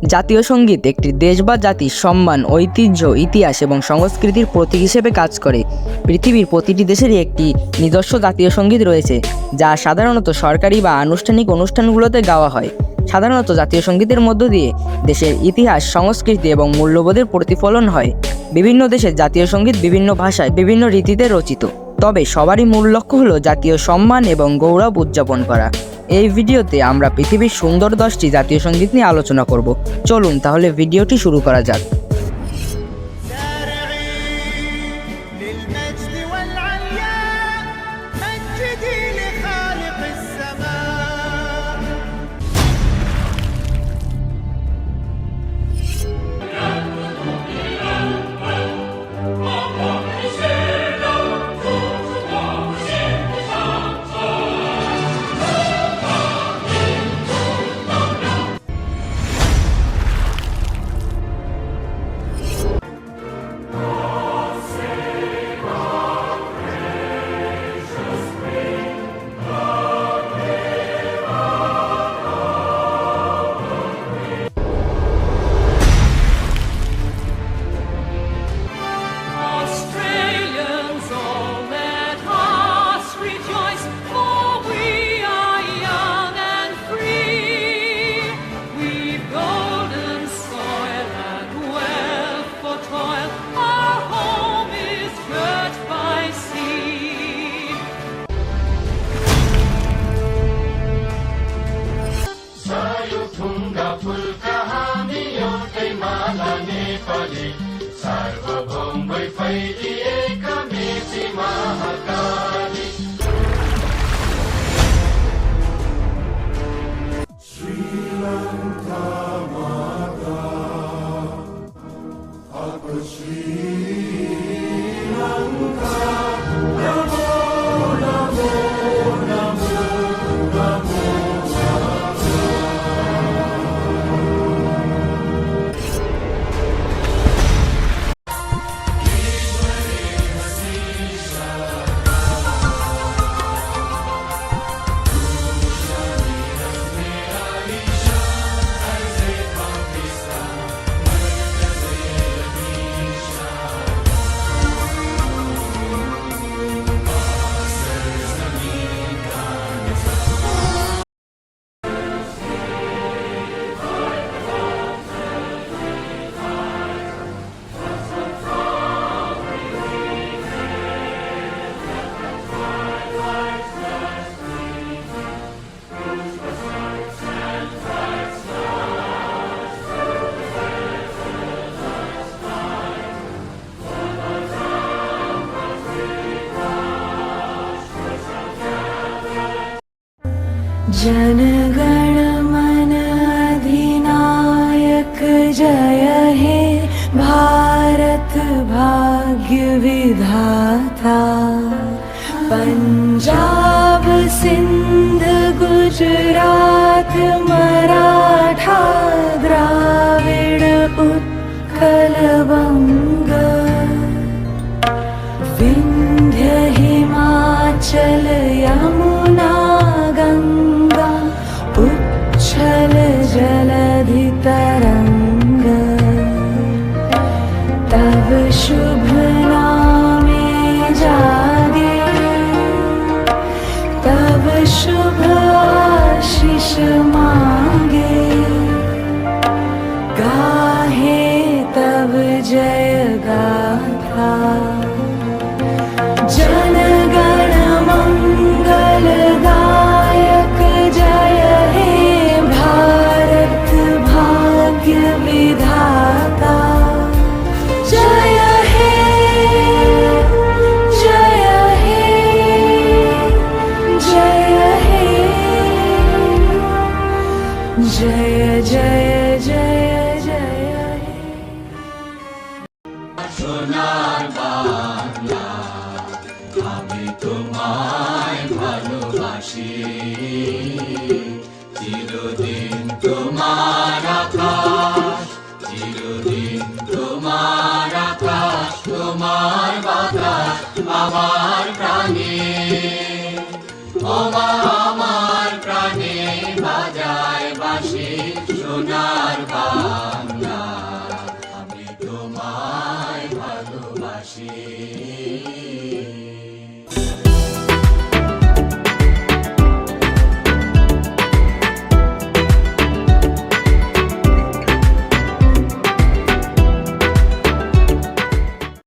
জাতীয় সঙ্গীত একটি দেশ বা জাতির সম্মান, ঐতিহ্য, ইতিহাস এবং সংস্কৃতির প্রতীক হিসেবে কাজ করে। পৃথিবীর প্রতিটি দেশেরই একটি নিজস্ব জাতীয় সঙ্গীত রয়েছে, যা সাধারণত সরকারি বা আনুষ্ঠানিক অনুষ্ঠানগুলোতে গাওয়া হয়। সাধারণত জাতীয় সঙ্গীতের মধ্য দিয়ে দেশের ইতিহাস, সংস্কৃতি এবং মূল্যবোধের প্রতিফলন হয়। বিভিন্ন দেশের জাতীয় সঙ্গীত বিভিন্ন ভাষায়, বিভিন্ন রীতিতে রচিত, তবে সবারই মূল লক্ষ্য হলো জাতীয় সম্মান এবং গৌরব উদযাপন করা। এই ভিডিওতে আমরা পৃথিবীর সুন্দর 10টি জাতীয় সঙ্গীত নিয়ে আলোচনা করব। চলুন তাহলে ভিডিওটি শুরু করা যাক। सार्वभौम वैफल्ये एकमेति महाकाली श्रीलंका माता अब श्रीलंका नमो नमो नमो नमो जनगण मन अधिनायक जय हे भारत भाग्य विधाता। पंजाब सिंध गुजरात मराठा द्राविड़ उत्कल बंग विंध्य हिमाचल यमुना गंगा उच्छल जलधि तरंग। तब शुभ नामे जागे तब शुभ आशीष मांगे। गाहे तब जय गाथा जनगण मंगलदायक जय हे भारत भाग्य विधाता। जय हे जय हे जय हे जय जय जय जय हे। সোনার বাংলা আমি তোমায় ভালোবাসি, চিরদিন তোমার আকাশ, চিরদিন তোমার আকাশ, তোমার বাতাস আমার প্রাণে, ওমা আমার প্রাণে বাজায় বাঁশি সোনার বাংলা। ভারতবাসী